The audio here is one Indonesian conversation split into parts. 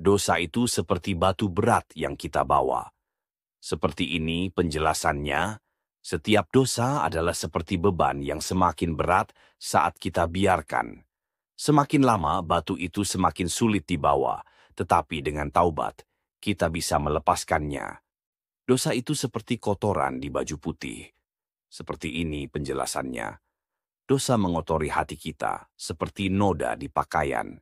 Dosa itu seperti batu berat yang kita bawa. Seperti ini penjelasannya, setiap dosa adalah seperti beban yang semakin berat saat kita biarkan. Semakin lama batu itu semakin sulit dibawa, tetapi dengan taubat, kita bisa melepaskannya. Dosa itu seperti kotoran di baju putih. Seperti ini penjelasannya. Dosa mengotori hati kita, seperti noda di pakaian.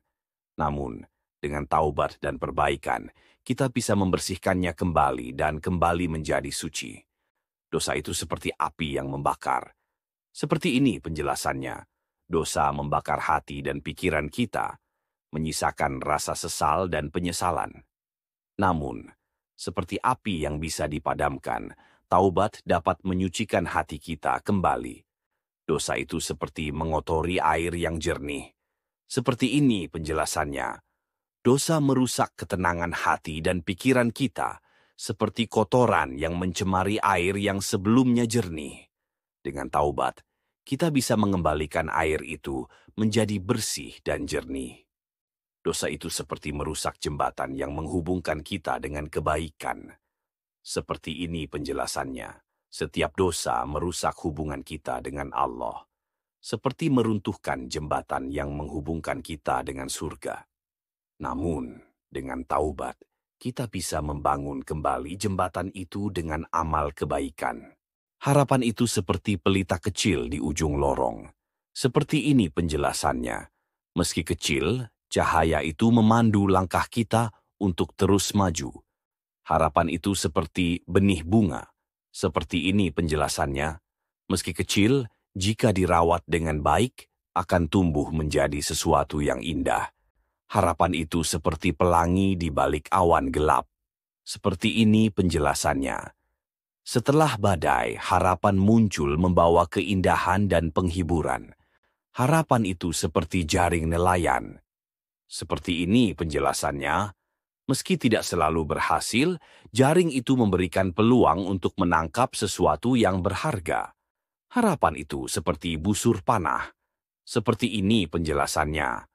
Namun, dengan taubat dan perbaikan, kita bisa membersihkannya kembali dan kembali menjadi suci. Dosa itu seperti api yang membakar. Seperti ini penjelasannya. Dosa membakar hati dan pikiran kita, menyisakan rasa sesal dan penyesalan. Namun, seperti api yang bisa dipadamkan, taubat dapat menyucikan hati kita kembali. Dosa itu seperti mengotori air yang jernih. Seperti ini penjelasannya. Dosa merusak ketenangan hati dan pikiran kita, seperti kotoran yang mencemari air yang sebelumnya jernih. Dengan taubat, kita bisa mengembalikan air itu menjadi bersih dan jernih. Dosa itu seperti merusak jembatan yang menghubungkan kita dengan kebaikan. Seperti ini penjelasannya. Setiap dosa merusak hubungan kita dengan Allah, seperti meruntuhkan jembatan yang menghubungkan kita dengan surga. Namun, dengan taubat, kita bisa membangun kembali jembatan itu dengan amal kebaikan. Harapan itu seperti pelita kecil di ujung lorong. Seperti ini penjelasannya. Meski kecil, cahaya itu memandu langkah kita untuk terus maju. Harapan itu seperti benih bunga. Seperti ini penjelasannya. Meski kecil, jika dirawat dengan baik, akan tumbuh menjadi sesuatu yang indah. Harapan itu seperti pelangi di balik awan gelap. Seperti ini penjelasannya. Setelah badai, harapan muncul membawa keindahan dan penghiburan. Harapan itu seperti jaring nelayan. Seperti ini penjelasannya. Meski tidak selalu berhasil, jaring itu memberikan peluang untuk menangkap sesuatu yang berharga. Harapan itu seperti busur panah. Seperti ini penjelasannya.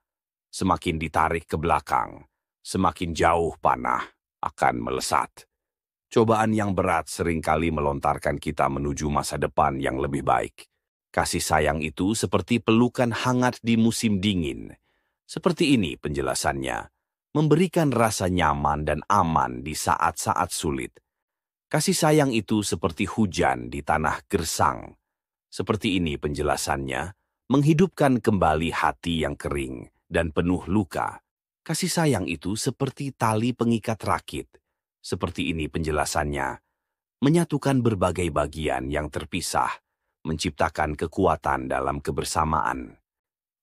Semakin ditarik ke belakang, semakin jauh panah akan melesat. Cobaan yang berat seringkali melontarkan kita menuju masa depan yang lebih baik. Kasih sayang itu seperti pelukan hangat di musim dingin. Seperti ini penjelasannya. Memberikan rasa nyaman dan aman di saat-saat sulit. Kasih sayang itu seperti hujan di tanah gersang. Seperti ini penjelasannya, menghidupkan kembali hati yang kering dan penuh luka. Kasih sayang itu seperti tali pengikat rakit. Seperti ini penjelasannya, menyatukan berbagai bagian yang terpisah, menciptakan kekuatan dalam kebersamaan.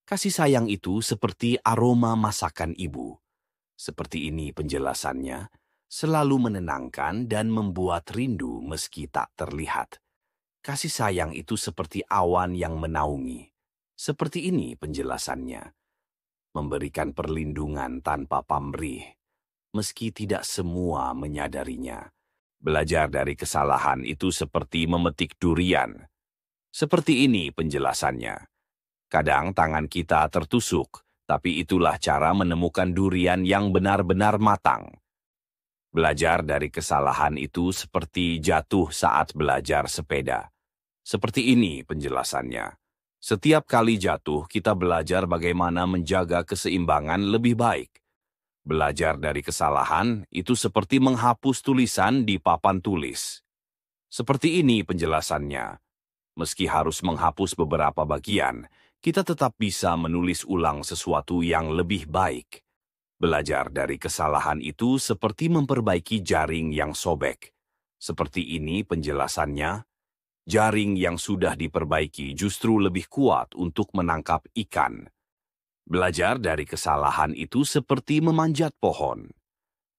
Kasih sayang itu seperti aroma masakan ibu. Seperti ini penjelasannya, selalu menenangkan dan membuat rindu meski tak terlihat. Kasih sayang itu seperti awan yang menaungi. Seperti ini penjelasannya, memberikan perlindungan tanpa pamrih, meski tidak semua menyadarinya. Belajar dari kesalahan itu seperti memetik durian. Seperti ini penjelasannya. Kadang tangan kita tertusuk, tapi itulah cara menemukan durian yang benar-benar matang. Belajar dari kesalahan itu seperti jatuh saat belajar sepeda. Seperti ini penjelasannya. Setiap kali jatuh, kita belajar bagaimana menjaga keseimbangan lebih baik. Belajar dari kesalahan itu seperti menghapus tulisan di papan tulis. Seperti ini penjelasannya. Meski harus menghapus beberapa bagian, kita tetap bisa menulis ulang sesuatu yang lebih baik. Belajar dari kesalahan itu seperti memperbaiki jaring yang sobek. Seperti ini penjelasannya. Jaring yang sudah diperbaiki justru lebih kuat untuk menangkap ikan. Belajar dari kesalahan itu seperti memanjat pohon.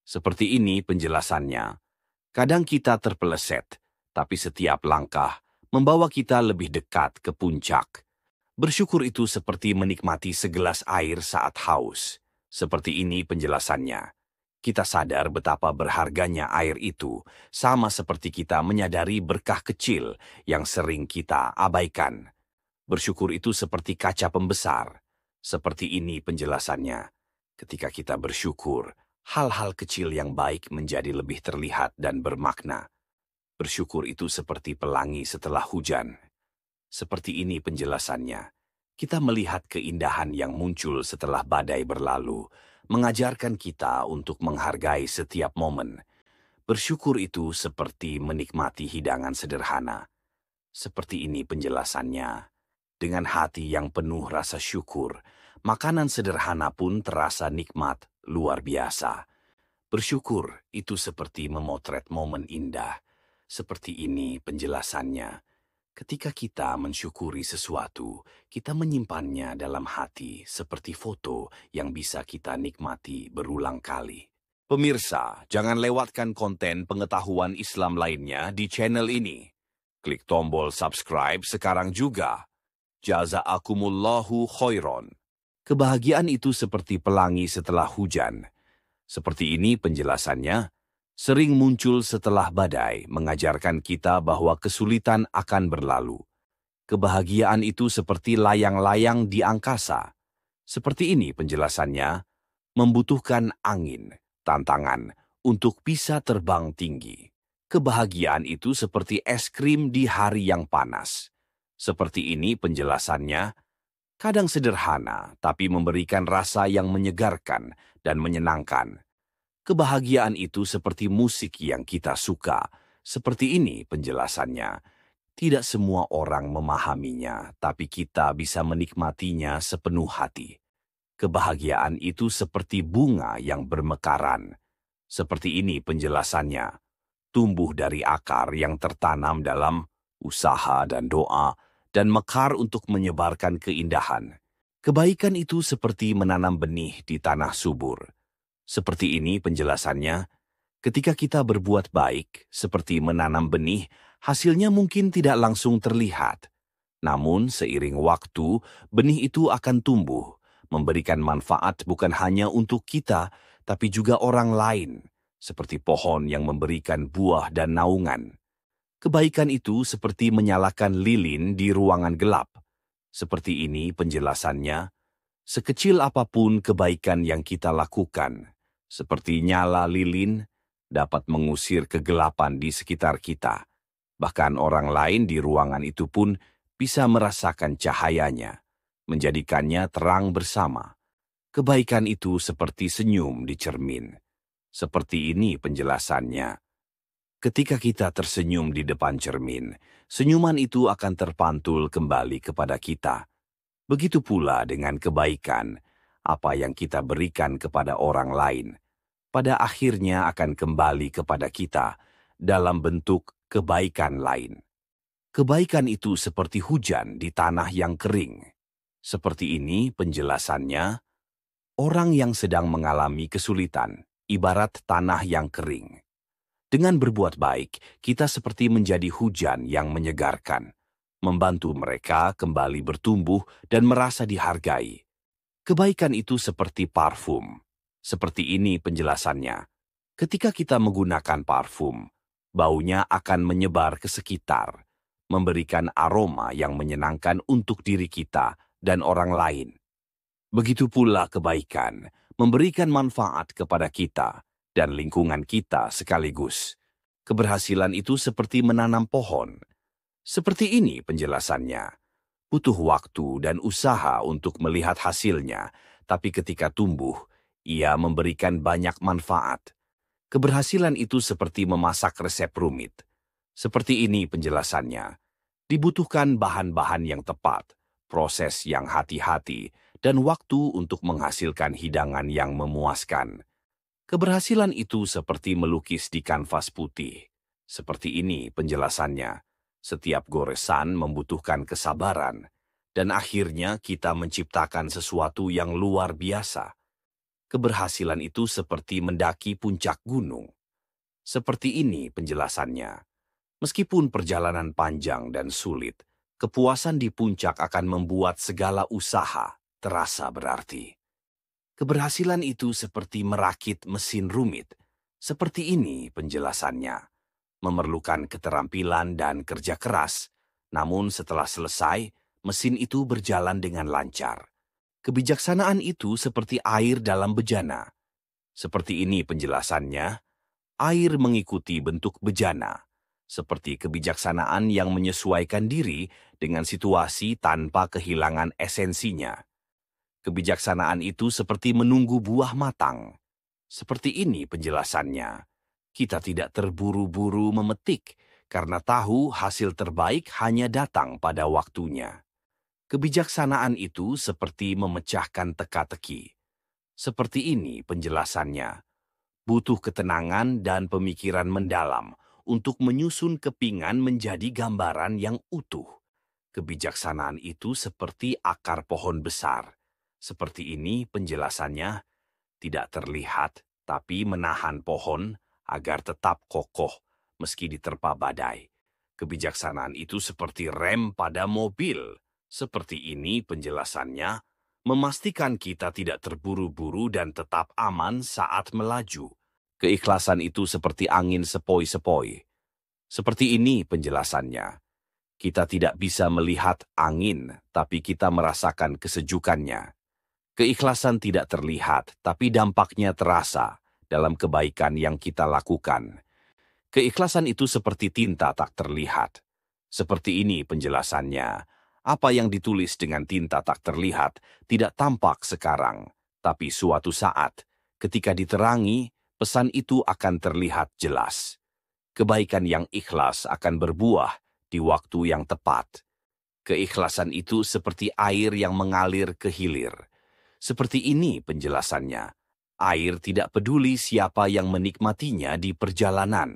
Seperti ini penjelasannya. Kadang kita terpeleset, tapi setiap langkah membawa kita lebih dekat ke puncak. Bersyukur itu seperti menikmati segelas air saat haus. Seperti ini penjelasannya. Kita sadar betapa berharganya air itu, sama seperti kita menyadari berkah kecil yang sering kita abaikan. Bersyukur itu seperti kaca pembesar. Seperti ini penjelasannya. Ketika kita bersyukur, Hal-hal kecil yang baik menjadi lebih terlihat dan bermakna. Bersyukur itu seperti pelangi setelah hujan. Seperti ini penjelasannya. Kita melihat keindahan yang muncul setelah badai berlalu, mengajarkan kita untuk menghargai setiap momen. Bersyukur itu seperti menikmati hidangan sederhana. Seperti ini penjelasannya. Dengan hati yang penuh rasa syukur, makanan sederhana pun terasa nikmat luar biasa. Bersyukur itu seperti memotret momen indah. Seperti ini penjelasannya. Ketika kita mensyukuri sesuatu, kita menyimpannya dalam hati seperti foto yang bisa kita nikmati berulang kali. Pemirsa, jangan lewatkan konten pengetahuan Islam lainnya di channel ini. Klik tombol subscribe sekarang juga. Jazaakumullahu khairon. Kebahagiaan itu seperti pelangi setelah hujan. Seperti ini penjelasannya. Sering muncul setelah badai, mengajarkan kita bahwa kesulitan akan berlalu. Kebahagiaan itu seperti layang-layang di angkasa. Seperti ini penjelasannya, membutuhkan angin, tantangan, untuk bisa terbang tinggi. Kebahagiaan itu seperti es krim di hari yang panas. Seperti ini penjelasannya, kadang sederhana tapi memberikan rasa yang menyegarkan dan menyenangkan. Kebahagiaan itu seperti musik yang kita suka. Seperti ini penjelasannya. Tidak semua orang memahaminya, tapi kita bisa menikmatinya sepenuh hati. Kebahagiaan itu seperti bunga yang bermekaran. Seperti ini penjelasannya. Tumbuh dari akar yang tertanam dalam usaha dan doa, dan mekar untuk menyebarkan keindahan. Kebaikan itu seperti menanam benih di tanah subur. Seperti ini penjelasannya, ketika kita berbuat baik, seperti menanam benih, hasilnya mungkin tidak langsung terlihat. Namun seiring waktu, benih itu akan tumbuh, memberikan manfaat bukan hanya untuk kita, tapi juga orang lain, seperti pohon yang memberikan buah dan naungan. Kebaikan itu seperti menyalakan lilin di ruangan gelap. Seperti ini penjelasannya, sekecil apapun kebaikan yang kita lakukan, seperti nyala lilin, dapat mengusir kegelapan di sekitar kita. Bahkan orang lain di ruangan itu pun bisa merasakan cahayanya, menjadikannya terang bersama. Kebaikan itu seperti senyum di cermin. Seperti ini penjelasannya. Ketika kita tersenyum di depan cermin, senyuman itu akan terpantul kembali kepada kita. Begitu pula dengan kebaikan, apa yang kita berikan kepada orang lain, pada akhirnya akan kembali kepada kita dalam bentuk kebaikan lain. Kebaikan itu seperti hujan di tanah yang kering. Seperti ini penjelasannya, orang yang sedang mengalami kesulitan, ibarat tanah yang kering. Dengan berbuat baik, kita seperti menjadi hujan yang menyegarkan, membantu mereka kembali bertumbuh dan merasa dihargai. Kebaikan itu seperti parfum. Seperti ini penjelasannya. Ketika kita menggunakan parfum, baunya akan menyebar ke sekitar, memberikan aroma yang menyenangkan untuk diri kita dan orang lain. Begitu pula kebaikan, memberikan manfaat kepada kita dan lingkungan kita sekaligus. Keberhasilan itu seperti menanam pohon. Seperti ini penjelasannya. Butuh waktu dan usaha untuk melihat hasilnya, tapi ketika tumbuh, ia memberikan banyak manfaat. Keberhasilan itu seperti memasak resep rumit. Seperti ini penjelasannya. Dibutuhkan bahan-bahan yang tepat, proses yang hati-hati, dan waktu untuk menghasilkan hidangan yang memuaskan. Keberhasilan itu seperti melukis di kanvas putih. Seperti ini penjelasannya. Setiap goresan membutuhkan kesabaran, dan akhirnya kita menciptakan sesuatu yang luar biasa. Keberhasilan itu seperti mendaki puncak gunung. Seperti ini penjelasannya. Meskipun perjalanan panjang dan sulit, kepuasan di puncak akan membuat segala usaha terasa berarti. Keberhasilan itu seperti merakit mesin rumit. Seperti ini penjelasannya. Memerlukan keterampilan dan kerja keras, namun setelah selesai, mesin itu berjalan dengan lancar. Kebijaksanaan itu seperti air dalam bejana. Seperti ini penjelasannya, air mengikuti bentuk bejana, seperti kebijaksanaan yang menyesuaikan diri dengan situasi tanpa kehilangan esensinya. Kebijaksanaan itu seperti menunggu buah matang. Seperti ini penjelasannya. Kita tidak terburu-buru memetik, karena tahu hasil terbaik hanya datang pada waktunya. Kebijaksanaan itu seperti memecahkan teka-teki. Seperti ini penjelasannya. Butuh ketenangan dan pemikiran mendalam untuk menyusun kepingan menjadi gambaran yang utuh. Kebijaksanaan itu seperti akar pohon besar. Seperti ini penjelasannya, tidak terlihat tapi menahan pohon agar tetap kokoh meski diterpa badai. Kebijaksanaan itu seperti rem pada mobil. Seperti ini penjelasannya, memastikan kita tidak terburu-buru dan tetap aman saat melaju. Keikhlasan itu seperti angin sepoi-sepoi. Seperti ini penjelasannya. Kita tidak bisa melihat angin, tapi kita merasakan kesejukannya. Keikhlasan tidak terlihat, tapi dampaknya terasa dalam kebaikan yang kita lakukan. Keikhlasan itu seperti tinta tak terlihat. Seperti ini penjelasannya. Apa yang ditulis dengan tinta tak terlihat tidak tampak sekarang, tapi suatu saat, ketika diterangi, pesan itu akan terlihat jelas. Kebaikan yang ikhlas akan berbuah di waktu yang tepat. Keikhlasan itu seperti air yang mengalir ke hilir. Seperti ini penjelasannya. Air tidak peduli siapa yang menikmatinya di perjalanan.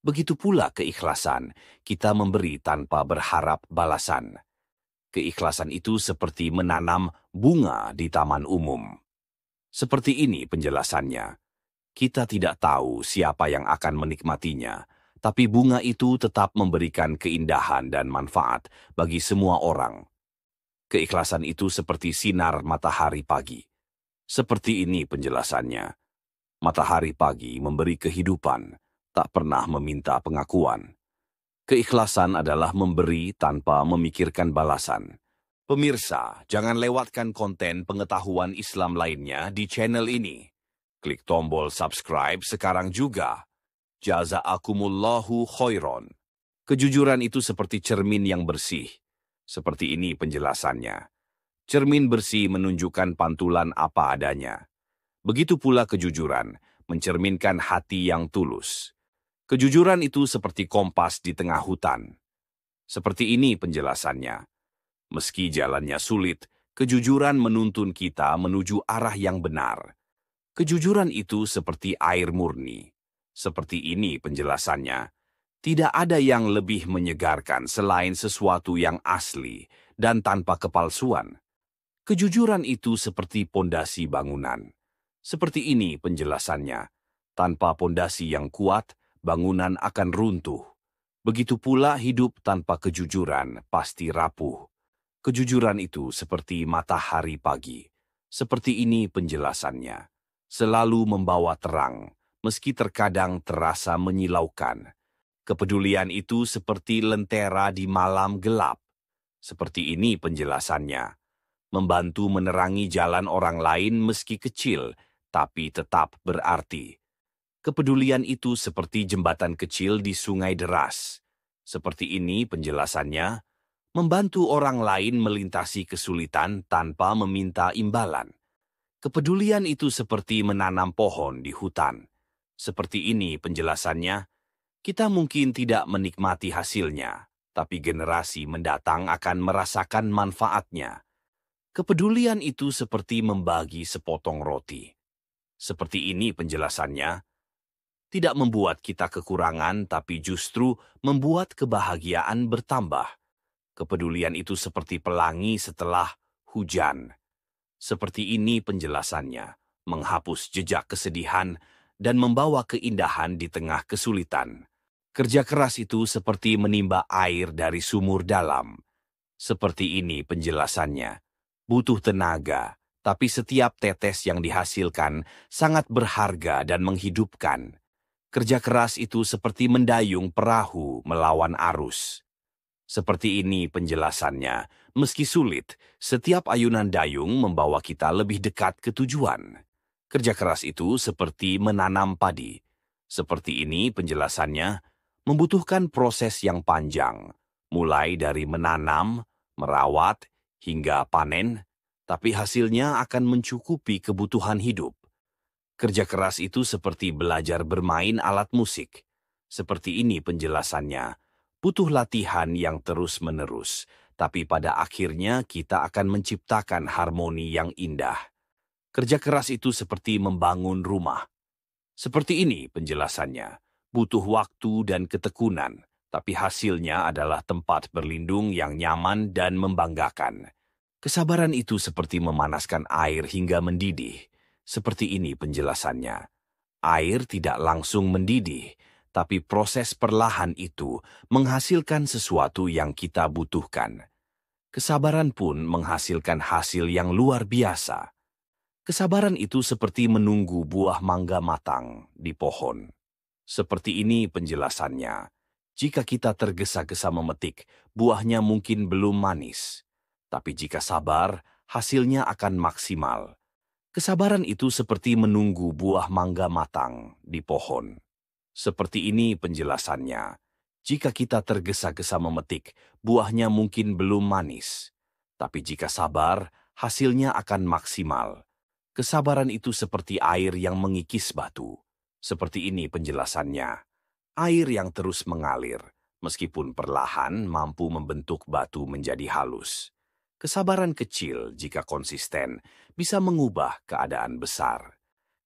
Begitu pula keikhlasan, kita memberi tanpa berharap balasan. Keikhlasan itu seperti menanam bunga di taman umum. Seperti ini penjelasannya. Kita tidak tahu siapa yang akan menikmatinya, tapi bunga itu tetap memberikan keindahan dan manfaat bagi semua orang. Keikhlasan itu seperti sinar matahari pagi. Seperti ini penjelasannya. Matahari pagi memberi kehidupan, tak pernah meminta pengakuan. Keikhlasan adalah memberi tanpa memikirkan balasan. Pemirsa, jangan lewatkan konten pengetahuan Islam lainnya di channel ini. Klik tombol subscribe sekarang juga. Jazaakumullahu khairon. Kejujuran itu seperti cermin yang bersih. Seperti ini penjelasannya. Cermin bersih menunjukkan pantulan apa adanya. Begitu pula kejujuran, mencerminkan hati yang tulus. Kejujuran itu seperti kompas di tengah hutan. Seperti ini penjelasannya. Meski jalannya sulit, kejujuran menuntun kita menuju arah yang benar. Kejujuran itu seperti air murni. Seperti ini penjelasannya. Tidak ada yang lebih menyegarkan selain sesuatu yang asli dan tanpa kepalsuan. Kejujuran itu seperti pondasi bangunan. Seperti ini penjelasannya. Tanpa pondasi yang kuat, bangunan akan runtuh. Begitu pula hidup tanpa kejujuran pasti rapuh. Kejujuran itu seperti matahari pagi. Seperti ini penjelasannya. Selalu membawa terang, meski terkadang terasa menyilaukan. Kepedulian itu seperti lentera di malam gelap. Seperti ini penjelasannya. Membantu menerangi jalan orang lain meski kecil, tapi tetap berarti. Kepedulian itu seperti jembatan kecil di sungai deras. Seperti ini penjelasannya. Membantu orang lain melintasi kesulitan tanpa meminta imbalan. Kepedulian itu seperti menanam pohon di hutan. Seperti ini penjelasannya. Kita mungkin tidak menikmati hasilnya, tapi generasi mendatang akan merasakan manfaatnya. Kepedulian itu seperti membagi sepotong roti. Seperti ini penjelasannya. Tidak membuat kita kekurangan, tapi justru membuat kebahagiaan bertambah. Kepedulian itu seperti pelangi setelah hujan. Seperti ini penjelasannya, menghapus jejak kesedihan dan membawa keindahan di tengah kesulitan. Kerja keras itu seperti menimba air dari sumur dalam. Seperti ini penjelasannya. Butuh tenaga, tapi setiap tetes yang dihasilkan sangat berharga dan menghidupkan. Kerja keras itu seperti mendayung perahu melawan arus. Seperti ini penjelasannya. Meski sulit, setiap ayunan dayung membawa kita lebih dekat ke tujuan. Kerja keras itu seperti menanam padi. Seperti ini penjelasannya, membutuhkan proses yang panjang, mulai dari menanam, merawat, hingga panen, tapi hasilnya akan mencukupi kebutuhan hidup. Kerja keras itu seperti belajar bermain alat musik. Seperti ini penjelasannya, butuh latihan yang terus-menerus, tapi pada akhirnya kita akan menciptakan harmoni yang indah. Kerja keras itu seperti membangun rumah. Seperti ini penjelasannya, butuh waktu dan ketekunan, tapi hasilnya adalah tempat berlindung yang nyaman dan membanggakan. Kesabaran itu seperti memanaskan air hingga mendidih. Seperti ini penjelasannya. Air tidak langsung mendidih, tapi proses perlahan itu menghasilkan sesuatu yang kita butuhkan. Kesabaran pun menghasilkan hasil yang luar biasa. Kesabaran itu seperti menunggu buah mangga matang di pohon. Seperti ini penjelasannya. Jika kita tergesa-gesa memetik, buahnya mungkin belum manis. Tapi jika sabar, hasilnya akan maksimal. Kesabaran itu seperti menunggu buah mangga matang di pohon. Seperti ini penjelasannya. Jika kita tergesa-gesa memetik, buahnya mungkin belum manis. Tapi jika sabar, hasilnya akan maksimal. Kesabaran itu seperti air yang mengikis batu. Seperti ini penjelasannya. Air yang terus mengalir, meskipun perlahan mampu membentuk batu menjadi halus. Kesabaran kecil jika konsisten bisa mengubah keadaan besar.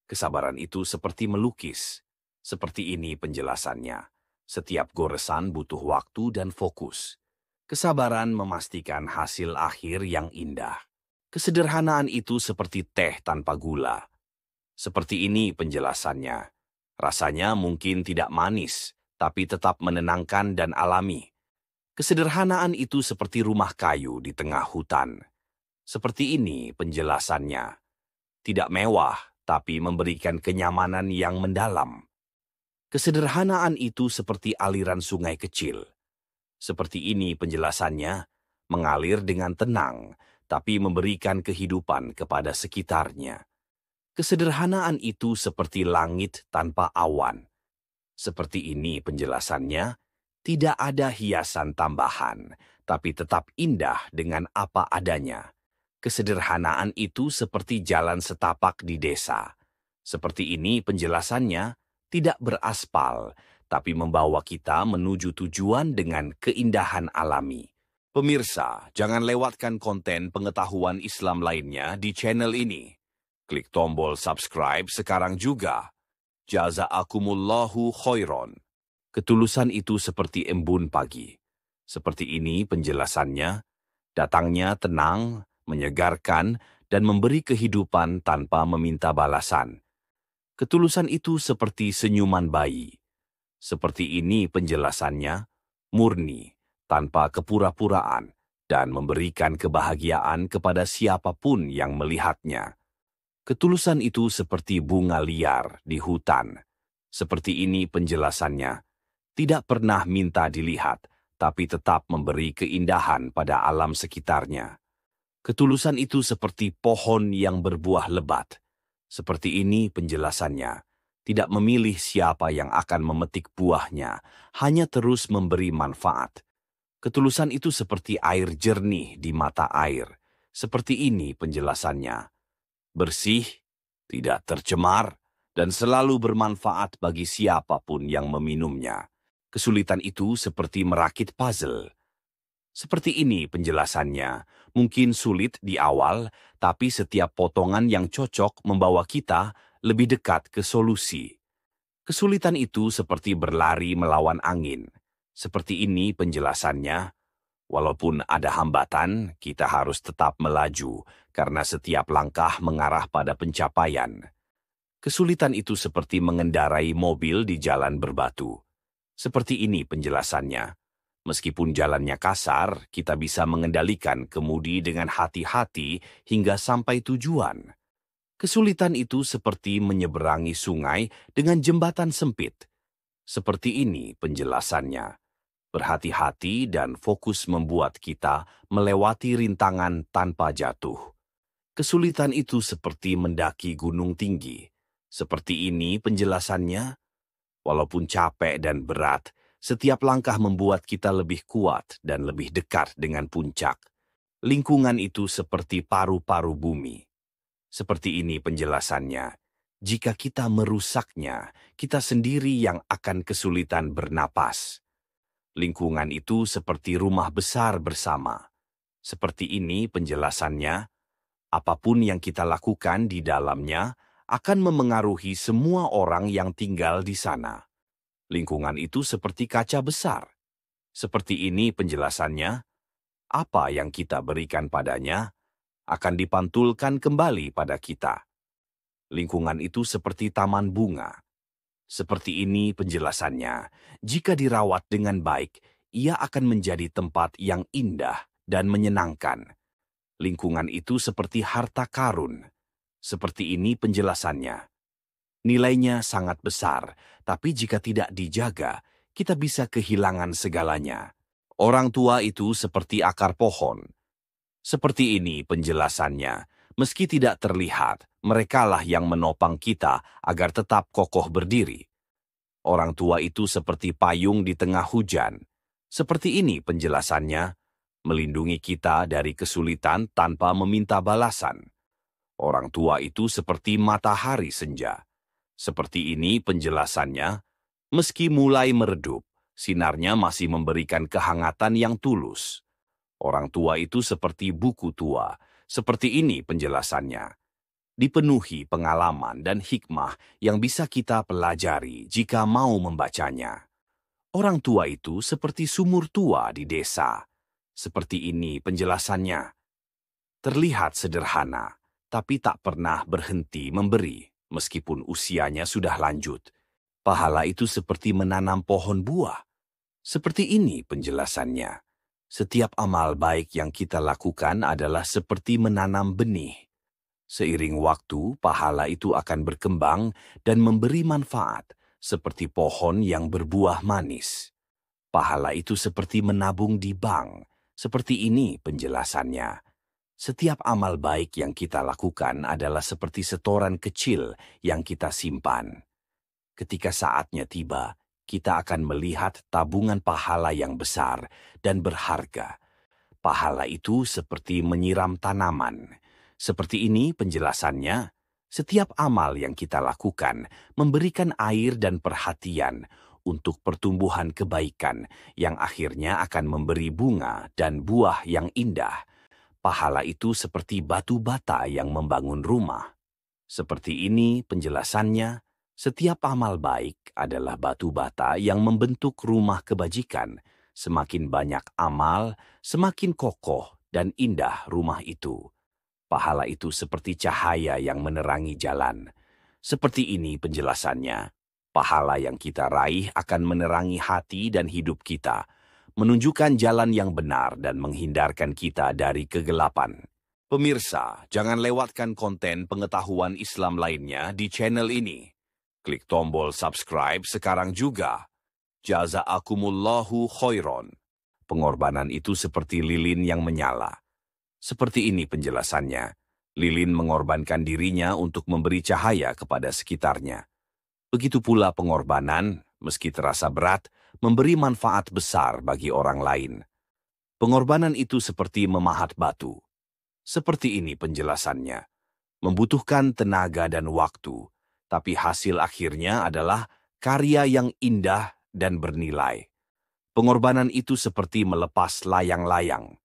Kesabaran itu seperti melukis. Seperti ini penjelasannya. Setiap goresan butuh waktu dan fokus. Kesabaran memastikan hasil akhir yang indah. Kesederhanaan itu seperti teh tanpa gula. Seperti ini penjelasannya. Rasanya mungkin tidak manis, tapi tetap menenangkan dan alami. Kesederhanaan itu seperti rumah kayu di tengah hutan. Seperti ini penjelasannya. Tidak mewah, tapi memberikan kenyamanan yang mendalam. Kesederhanaan itu seperti aliran sungai kecil. Seperti ini penjelasannya, mengalir dengan tenang, tapi memberikan kehidupan kepada sekitarnya. Kesederhanaan itu seperti langit tanpa awan. Seperti ini penjelasannya, tidak ada hiasan tambahan, tapi tetap indah dengan apa adanya. Kesederhanaan itu seperti jalan setapak di desa. Seperti ini penjelasannya, tidak beraspal, tapi membawa kita menuju tujuan dengan keindahan alami. Pemirsa, jangan lewatkan konten pengetahuan Islam lainnya di channel ini. Klik tombol subscribe sekarang juga. Jazaakumullahu khairon. Ketulusan itu seperti embun pagi. Seperti ini penjelasannya, datangnya tenang, menyegarkan, dan memberi kehidupan tanpa meminta balasan. Ketulusan itu seperti senyuman bayi. Seperti ini penjelasannya, murni, tanpa kepura-puraan, dan memberikan kebahagiaan kepada siapapun yang melihatnya. Ketulusan itu seperti bunga liar di hutan. Seperti ini penjelasannya, tidak pernah minta dilihat, tapi tetap memberi keindahan pada alam sekitarnya. Ketulusan itu seperti pohon yang berbuah lebat. Seperti ini penjelasannya, tidak memilih siapa yang akan memetik buahnya, hanya terus memberi manfaat. Ketulusan itu seperti air jernih di mata air. Seperti ini penjelasannya. Bersih, tidak tercemar, dan selalu bermanfaat bagi siapapun yang meminumnya. Kesulitan itu seperti merakit puzzle. Seperti ini penjelasannya, mungkin sulit di awal, tapi setiap potongan yang cocok membawa kita lebih dekat ke solusi. Kesulitan itu seperti berlari melawan angin. Seperti ini penjelasannya, walaupun ada hambatan, kita harus tetap melaju, karena setiap langkah mengarah pada pencapaian. Kesulitan itu seperti mengendarai mobil di jalan berbatu. Seperti ini penjelasannya. Meskipun jalannya kasar, kita bisa mengendalikan kemudi dengan hati-hati hingga sampai tujuan. Kesulitan itu seperti menyeberangi sungai dengan jembatan sempit. Seperti ini penjelasannya. Berhati-hati dan fokus membuat kita melewati rintangan tanpa jatuh. Kesulitan itu seperti mendaki gunung tinggi. Seperti ini penjelasannya, walaupun capek dan berat, setiap langkah membuat kita lebih kuat dan lebih dekat dengan puncak. Lingkungan itu seperti paru-paru bumi. Seperti ini penjelasannya. Jika kita merusaknya, kita sendiri yang akan kesulitan bernapas. Lingkungan itu seperti rumah besar bersama. Seperti ini penjelasannya. Apapun yang kita lakukan di dalamnya akan memengaruhi semua orang yang tinggal di sana. Lingkungan itu seperti kaca besar. Seperti ini penjelasannya. Apa yang kita berikan padanya akan dipantulkan kembali pada kita. Lingkungan itu seperti taman bunga. Seperti ini penjelasannya. Jika dirawat dengan baik, ia akan menjadi tempat yang indah dan menyenangkan. Lingkungan itu seperti harta karun. Seperti ini penjelasannya. Nilainya sangat besar, tapi jika tidak dijaga, kita bisa kehilangan segalanya. Orang tua itu seperti akar pohon. Seperti ini penjelasannya. Meski tidak terlihat, merekalah yang menopang kita agar tetap kokoh berdiri. Orang tua itu seperti payung di tengah hujan. Seperti ini penjelasannya. Melindungi kita dari kesulitan tanpa meminta balasan. Orang tua itu seperti matahari senja. Seperti ini penjelasannya. Meski mulai meredup, sinarnya masih memberikan kehangatan yang tulus. Orang tua itu seperti buku tua. Seperti ini penjelasannya. Dipenuhi pengalaman dan hikmah yang bisa kita pelajari jika mau membacanya. Orang tua itu seperti sumur tua di desa. Seperti ini penjelasannya. Terlihat sederhana, tapi tak pernah berhenti memberi, meskipun usianya sudah lanjut. Pahala itu seperti menanam pohon buah. Seperti ini penjelasannya. Setiap amal baik yang kita lakukan adalah seperti menanam benih. Seiring waktu, pahala itu akan berkembang dan memberi manfaat, seperti pohon yang berbuah manis. Pahala itu seperti menabung di bank. Seperti ini penjelasannya. Setiap amal baik yang kita lakukan adalah seperti setoran kecil yang kita simpan. Ketika saatnya tiba, kita akan melihat tabungan pahala yang besar dan berharga. Pahala itu seperti menyiram tanaman. Seperti ini penjelasannya. Setiap amal yang kita lakukan memberikan air dan perhatian untuk pertumbuhan kebaikan yang akhirnya akan memberi bunga dan buah yang indah. Pahala itu seperti batu bata yang membangun rumah. Seperti ini penjelasannya. Setiap amal baik adalah batu bata yang membentuk rumah kebajikan. Semakin banyak amal, semakin kokoh dan indah rumah itu. Pahala itu seperti cahaya yang menerangi jalan. Seperti ini penjelasannya. Pahala yang kita raih akan menerangi hati dan hidup kita, menunjukkan jalan yang benar dan menghindarkan kita dari kegelapan. Pemirsa, jangan lewatkan konten pengetahuan Islam lainnya di channel ini. Klik tombol subscribe sekarang juga. Jazaakumullahu khairon. Pengorbanan itu seperti lilin yang menyala. Seperti ini penjelasannya. Lilin mengorbankan dirinya untuk memberi cahaya kepada sekitarnya. Begitu pula pengorbanan, meski terasa berat, memberi manfaat besar bagi orang lain. Pengorbanan itu seperti memahat batu. Seperti ini penjelasannya. Membutuhkan tenaga dan waktu, tapi hasil akhirnya adalah karya yang indah dan bernilai. Pengorbanan itu seperti melepas layang-layang.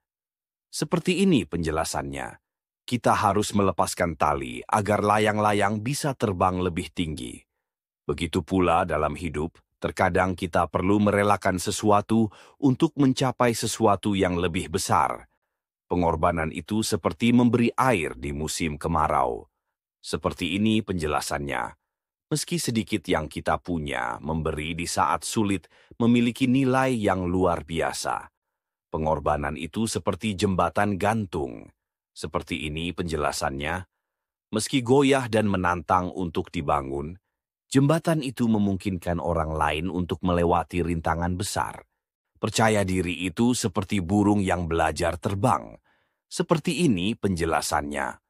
Seperti ini penjelasannya. Kita harus melepaskan tali agar layang-layang bisa terbang lebih tinggi. Begitu pula dalam hidup, terkadang kita perlu merelakan sesuatu untuk mencapai sesuatu yang lebih besar. Pengorbanan itu seperti memberi air di musim kemarau. Seperti ini penjelasannya. Meski sedikit yang kita punya, memberi di saat sulit memiliki nilai yang luar biasa. Pengorbanan itu seperti jembatan gantung. Seperti ini penjelasannya. Meski goyah dan menantang untuk dibangun, jembatan itu memungkinkan orang lain untuk melewati rintangan besar. Percaya diri itu seperti burung yang belajar terbang. Seperti ini penjelasannya.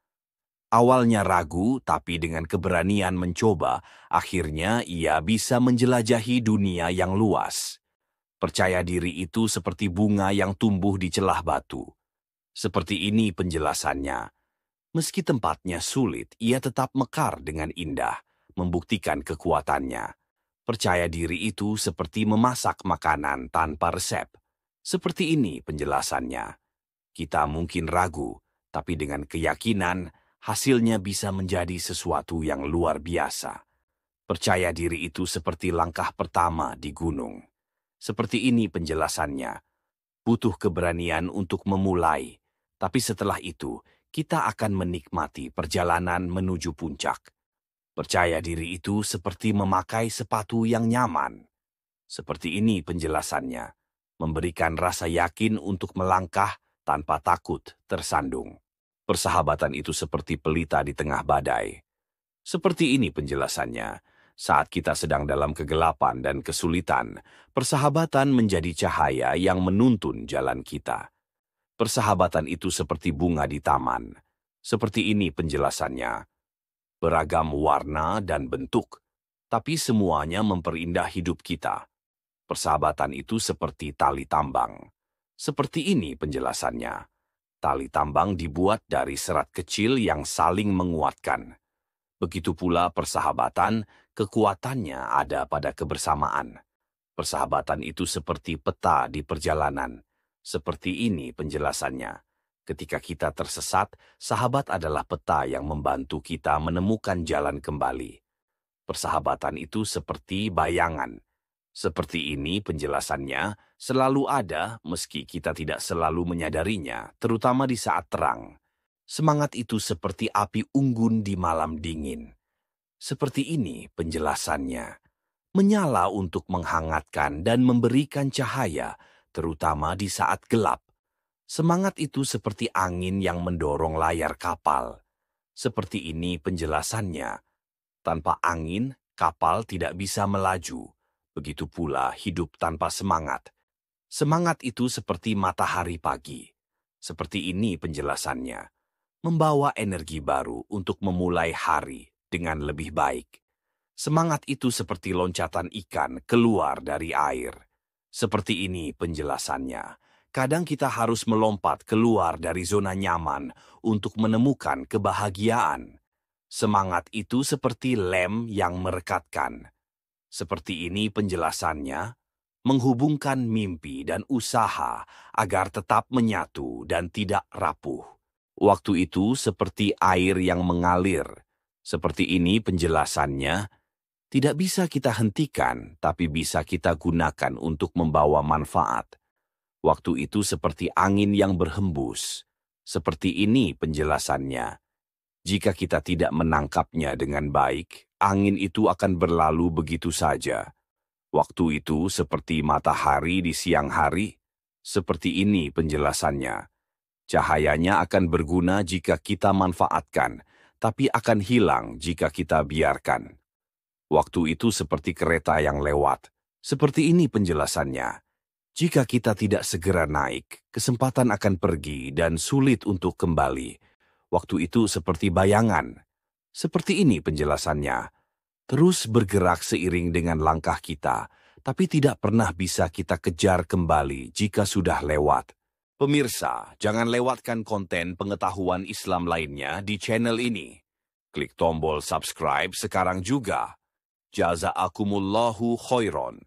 Awalnya ragu, tapi dengan keberanian mencoba, akhirnya ia bisa menjelajahi dunia yang luas. Percaya diri itu seperti bunga yang tumbuh di celah batu. Seperti ini penjelasannya. Meski tempatnya sulit, ia tetap mekar dengan indah, membuktikan kekuatannya. Percaya diri itu seperti memasak makanan tanpa resep. Seperti ini penjelasannya. Kita mungkin ragu, tapi dengan keyakinan, hasilnya bisa menjadi sesuatu yang luar biasa. Percaya diri itu seperti langkah pertama di gunung. Seperti ini penjelasannya. Butuh keberanian untuk memulai, tapi setelah itu, kita akan menikmati perjalanan menuju puncak. Percaya diri itu seperti memakai sepatu yang nyaman. Seperti ini penjelasannya. Memberikan rasa yakin untuk melangkah tanpa takut tersandung. Persahabatan itu seperti pelita di tengah badai. Seperti ini penjelasannya. Saat kita sedang dalam kegelapan dan kesulitan, persahabatan menjadi cahaya yang menuntun jalan kita. Persahabatan itu seperti bunga di taman. Seperti ini penjelasannya. Beragam warna dan bentuk, tapi semuanya memperindah hidup kita. Persahabatan itu seperti tali tambang. Seperti ini penjelasannya. Tali tambang dibuat dari serat kecil yang saling menguatkan. Begitu pula persahabatan, kekuatannya ada pada kebersamaan. Persahabatan itu seperti peta di perjalanan. Seperti ini penjelasannya. Ketika kita tersesat, sahabat adalah peta yang membantu kita menemukan jalan kembali. Persahabatan itu seperti bayangan. Seperti ini penjelasannya, selalu ada meski kita tidak selalu menyadarinya, terutama di saat terang. Semangat itu seperti api unggun di malam dingin. Seperti ini penjelasannya. Menyala untuk menghangatkan dan memberikan cahaya, terutama di saat gelap. Semangat itu seperti angin yang mendorong layar kapal. Seperti ini penjelasannya. Tanpa angin, kapal tidak bisa melaju. Begitu pula hidup tanpa semangat. Semangat itu seperti matahari pagi. Seperti ini penjelasannya. Membawa energi baru untuk memulai hari dengan lebih baik. Semangat itu seperti loncatan ikan keluar dari air. Seperti ini penjelasannya. Kadang kita harus melompat keluar dari zona nyaman untuk menemukan kebahagiaan. Semangat itu seperti lem yang merekatkan. Seperti ini penjelasannya. Menghubungkan mimpi dan usaha agar tetap menyatu dan tidak rapuh. Waktu itu seperti air yang mengalir. Seperti ini penjelasannya. Tidak bisa kita hentikan, tapi bisa kita gunakan untuk membawa manfaat. Waktu itu seperti angin yang berhembus. Seperti ini penjelasannya. Jika kita tidak menangkapnya dengan baik, angin itu akan berlalu begitu saja. Waktu itu seperti matahari di siang hari. Seperti ini penjelasannya. Cahayanya akan berguna jika kita manfaatkan, tapi akan hilang jika kita biarkan. Waktu itu seperti kereta yang lewat. Seperti ini penjelasannya. Jika kita tidak segera naik, kesempatan akan pergi dan sulit untuk kembali. Waktu itu seperti bayangan. Seperti ini penjelasannya. Terus bergerak seiring dengan langkah kita, tapi tidak pernah bisa kita kejar kembali jika sudah lewat. Pemirsa, jangan lewatkan konten pengetahuan Islam lainnya di channel ini. Klik tombol subscribe sekarang juga. Jazaakumullahu khairon.